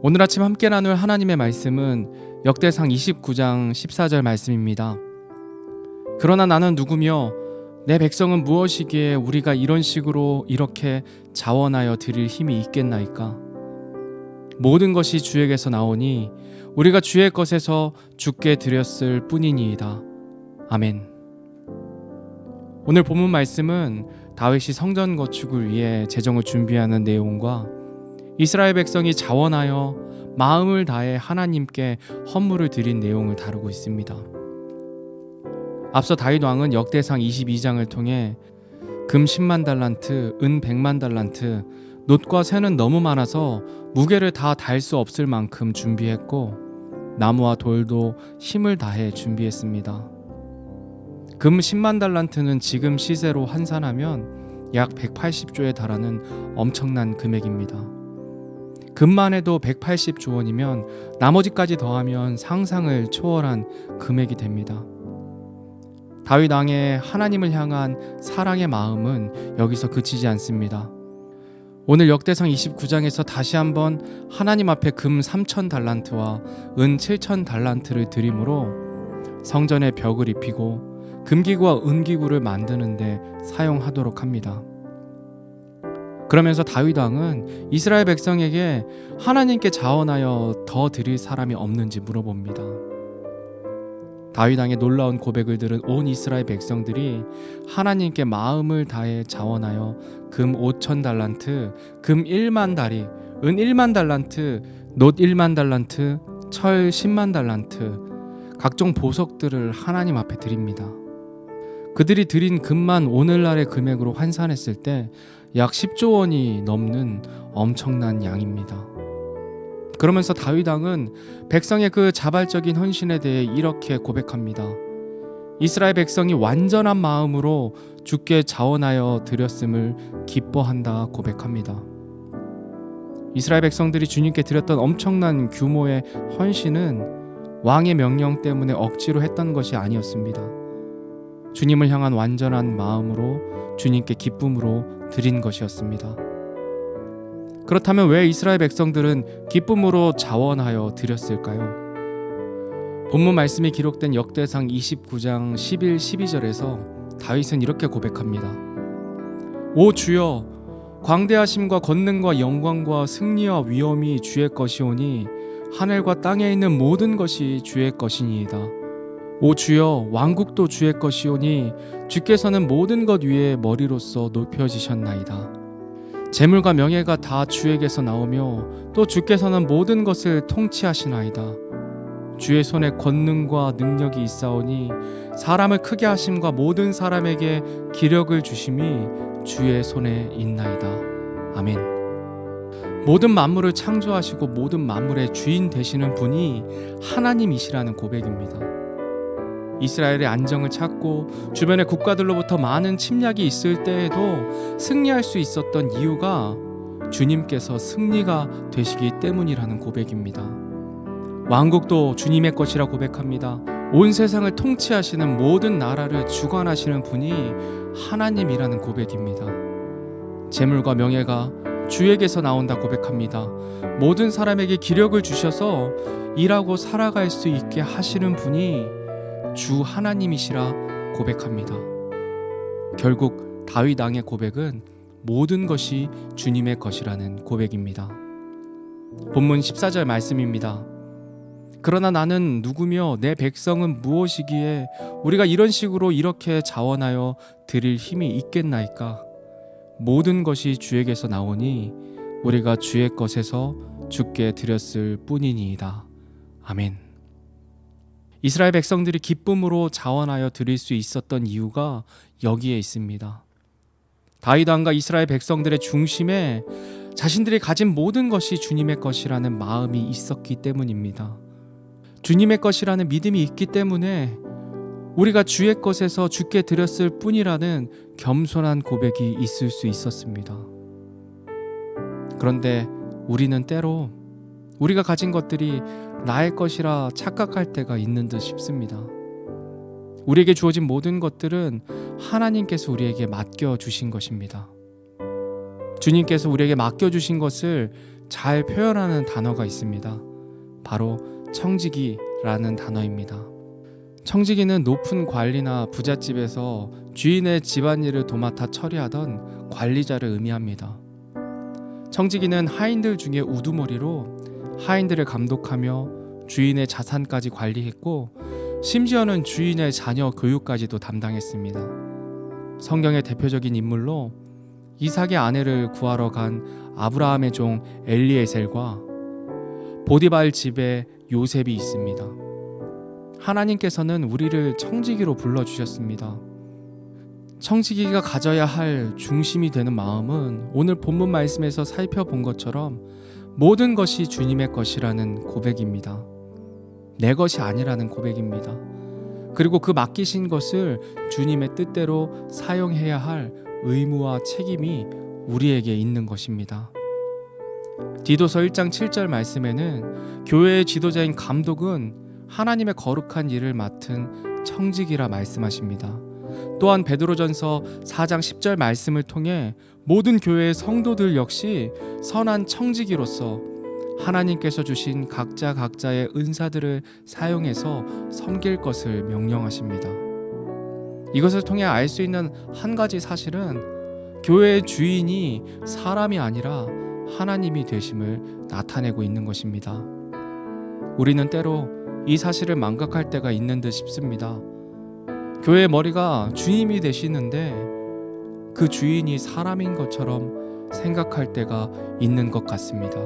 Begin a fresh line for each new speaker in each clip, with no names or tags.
오늘 아침 함께 나눌 하나님의 말씀은 역대상 29장 14절 말씀입니다. 그러나 나는 누구며 내 백성은 무엇이기에 우리가 이런 식으로 이렇게 자원하여 드릴 힘이 있겠나이까? 모든 것이 주에게서 나오니 우리가 주의 것에서 주께 드렸을 뿐이니이다. 아멘. 오늘 본문 말씀은 다윗이 성전 건축을 위해 재정을 준비하는 내용과 이스라엘 백성이 자원하여 마음을 다해 하나님께 헌물을 드린 내용을 다루고 있습니다. 앞서 다윗 왕은 역대상 22장을 통해 금 10만 달란트, 은 100만 달란트, 놋과 쇠는 너무 많아서 무게를 다 달 수 없을 만큼 준비했고 나무와 돌도 힘을 다해 준비했습니다. 금 10만 달란트는 지금 시세로 환산하면 약 180조에 달하는 엄청난 금액입니다. 금만 해도 180조 원이면 나머지까지 더하면 상상을 초월한 금액이 됩니다. 다윗 왕의 하나님을 향한 사랑의 마음은 여기서 그치지 않습니다. 오늘 역대상 29장에서 다시 한번 하나님 앞에 금 3천 달란트와 은 7천 달란트를 드림으로 성전의 벽을 입히고 금기구와 은기구를 만드는 데 사용하도록 합니다. 그러면서 다윗 왕은 이스라엘 백성에게 하나님께 자원하여 더 드릴 사람이 없는지 물어봅니다. 다윗 왕의 놀라운 고백을 들은 온 이스라엘 백성들이 하나님께 마음을 다해 자원하여 금 5천 달란트, 금 1만 다리, 은 1만 달란트, 놋 1만 달란트, 철 10만 달란트, 각종 보석들을 하나님 앞에 드립니다. 그들이 드린 금만 오늘날의 금액으로 환산했을 때 약 10조 원이 넘는 엄청난 양입니다. 그러면서 다윗 왕은 백성의 그 자발적인 헌신에 대해 이렇게 고백합니다. 이스라엘 백성이 완전한 마음으로 주께 자원하여 드렸음을 기뻐한다 고백합니다. 이스라엘 백성들이 주님께 드렸던 엄청난 규모의 헌신은 왕의 명령 때문에 억지로 했던 것이 아니었습니다. 주님을 향한 완전한 마음으로 주님께 기쁨으로 드린 것이었습니다. 그렇다면 왜 이스라엘 백성들은 기쁨으로 자원하여 드렸을까요? 본문 말씀이 기록된 역대상 29장 11, 12절에서 다윗은 이렇게 고백합니다. 오 주여, 광대하심과 권능과 영광과 승리와 위엄이 주의 것이오니 하늘과 땅에 있는 모든 것이 주의 것이니이다. 오 주여, 왕국도 주의 것이오니 주께서는 모든 것 위에 머리로서 높여지셨나이다. 재물과 명예가 다 주에게서 나오며 또 주께서는 모든 것을 통치하시나이다. 주의 손에 권능과 능력이 있사오니 사람을 크게 하심과 모든 사람에게 기력을 주심이 주의 손에 있나이다. 아멘. 모든 만물을 창조하시고 모든 만물의 주인 되시는 분이 하나님이시라는 고백입니다. 이스라엘의 안정을 찾고 주변의 국가들로부터 많은 침략이 있을 때에도 승리할 수 있었던 이유가 주님께서 승리가 되시기 때문이라는 고백입니다. 왕국도 주님의 것이라 고백합니다. 온 세상을 통치하시는 모든 나라를 주관하시는 분이 하나님이라는 고백입니다. 재물과 명예가 주에게서 나온다 고백합니다. 모든 사람에게 기력을 주셔서 일하고 살아갈 수 있게 하시는 분이 주 하나님이시라 고백합니다. 결국 다윗 왕의 고백은 모든 것이 주님의 것이라는 고백입니다. 본문 14절 말씀입니다. 그러나 나는 누구며 내 백성은 무엇이기에 우리가 이런 식으로 이렇게 자원하여 드릴 힘이 있겠나이까? 모든 것이 주에게서 나오니 우리가 주의 것에서 주께 드렸을 뿐이니이다. 아멘. 이스라엘 백성들이 기쁨으로 자원하여 드릴 수 있었던 이유가 여기에 있습니다. 다윗 왕과 이스라엘 백성들의 중심에 자신들이 가진 모든 것이 주님의 것이라는 마음이 있었기 때문입니다. 주님의 것이라는 믿음이 있기 때문에 우리가 주의 것에서 주께 드렸을 뿐이라는 겸손한 고백이 있을 수 있었습니다. 그런데 우리는 때로 우리가 가진 것들이 나의 것이라 착각할 때가 있는 듯 싶습니다. 우리에게 주어진 모든 것들은 하나님께서 우리에게 맡겨주신 것입니다. 주님께서 우리에게 맡겨주신 것을 잘 표현하는 단어가 있습니다. 바로 청지기라는 단어입니다. 청지기는 높은 관리나 부잣집에서 주인의 집안일을 도맡아 처리하던 관리자를 의미합니다. 청지기는 하인들 중에 우두머리로 하인들을 감독하며 주인의 자산까지 관리했고 심지어는 주인의 자녀 교육까지도 담당했습니다. 성경의 대표적인 인물로 이삭의 아내를 구하러 간 아브라함의 종 엘리에셀과 보디발 집에 요셉이 있습니다. 하나님께서는 우리를 청지기로 불러주셨습니다. 청지기가 가져야 할 중심이 되는 마음은 오늘 본문 말씀에서 살펴본 것처럼 모든 것이 주님의 것이라는 고백입니다. 내 것이 아니라는 고백입니다. 그리고 그 맡기신 것을 주님의 뜻대로 사용해야 할 의무와 책임이 우리에게 있는 것입니다. 디도서 1장 7절 말씀에는 교회의 지도자인 감독은 하나님의 거룩한 일을 맡은 청지기라 말씀하십니다. 또한 베드로전서 4장 10절 말씀을 통해 모든 교회의 성도들 역시 선한 청지기로서 하나님께서 주신 각자의 은사들을 사용해서 섬길 것을 명령하십니다. 이것을 통해 알 수 있는 한 가지 사실은 교회의 주인이 사람이 아니라 하나님이 되심을 나타내고 있는 것입니다. 우리는 때로 이 사실을 망각할 때가 있는 듯 싶습니다. 교회의 머리가 주님이 되시는데 그 주인이 사람인 것처럼 생각할 때가 있는 것 같습니다.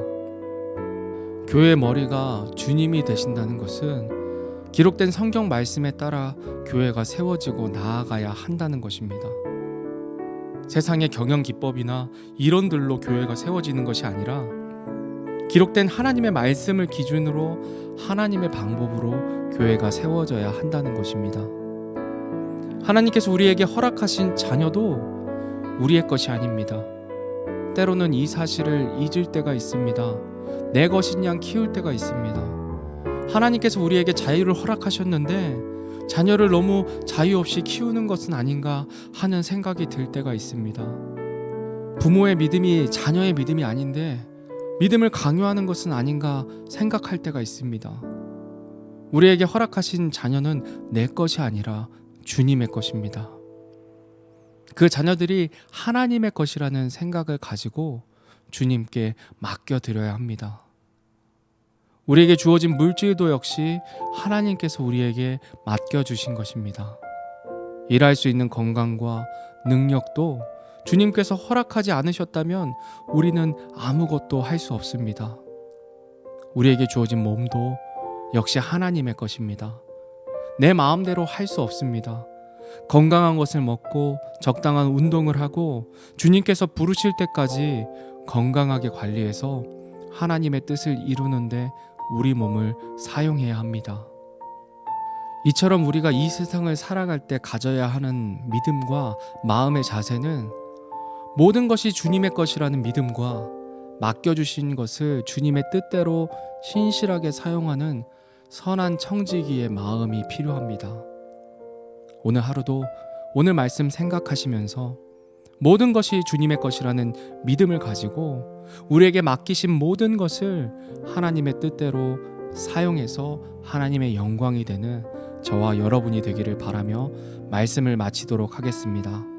교회의 머리가 주님이 되신다는 것은 기록된 성경 말씀에 따라 교회가 세워지고 나아가야 한다는 것입니다. 세상의 경영 기법이나 이론들로 교회가 세워지는 것이 아니라 기록된 하나님의 말씀을 기준으로 하나님의 방법으로 교회가 세워져야 한다는 것입니다. 하나님께서 우리에게 허락하신 자녀도 우리의 것이 아닙니다. 때로는 이 사실을 잊을 때가 있습니다. 내 것인 양 키울 때가 있습니다. 하나님께서 우리에게 자유를 허락하셨는데 자녀를 너무 자유 없이 키우는 것은 아닌가 하는 생각이 들 때가 있습니다. 부모의 믿음이 자녀의 믿음이 아닌데 믿음을 강요하는 것은 아닌가 생각할 때가 있습니다. 우리에게 허락하신 자녀는 내 것이 아니라 주님의 것입니다. 그 자녀들이 하나님의 것이라는 생각을 가지고 주님께 맡겨드려야 합니다. 우리에게 주어진 물질도 역시 하나님께서 우리에게 맡겨주신 것입니다. 일할 수 있는 건강과 능력도 주님께서 허락하지 않으셨다면 우리는 아무것도 할 수 없습니다. 우리에게 주어진 몸도 역시 하나님의 것입니다. 내 마음대로 할 수 없습니다. 건강한 것을 먹고 적당한 운동을 하고 주님께서 부르실 때까지 건강하게 관리해서 하나님의 뜻을 이루는데 우리 몸을 사용해야 합니다. 이처럼 우리가 이 세상을 살아갈 때 가져야 하는 믿음과 마음의 자세는 모든 것이 주님의 것이라는 믿음과 맡겨주신 것을 주님의 뜻대로 신실하게 사용하는 선한 청지기의 마음이 필요합니다. 오늘 하루도 오늘 말씀 생각하시면서 모든 것이 주님의 것이라는 믿음을 가지고 우리에게 맡기신 모든 것을 하나님의 뜻대로 사용해서 하나님의 영광이 되는 저와 여러분이 되기를 바라며 말씀을 마치도록 하겠습니다.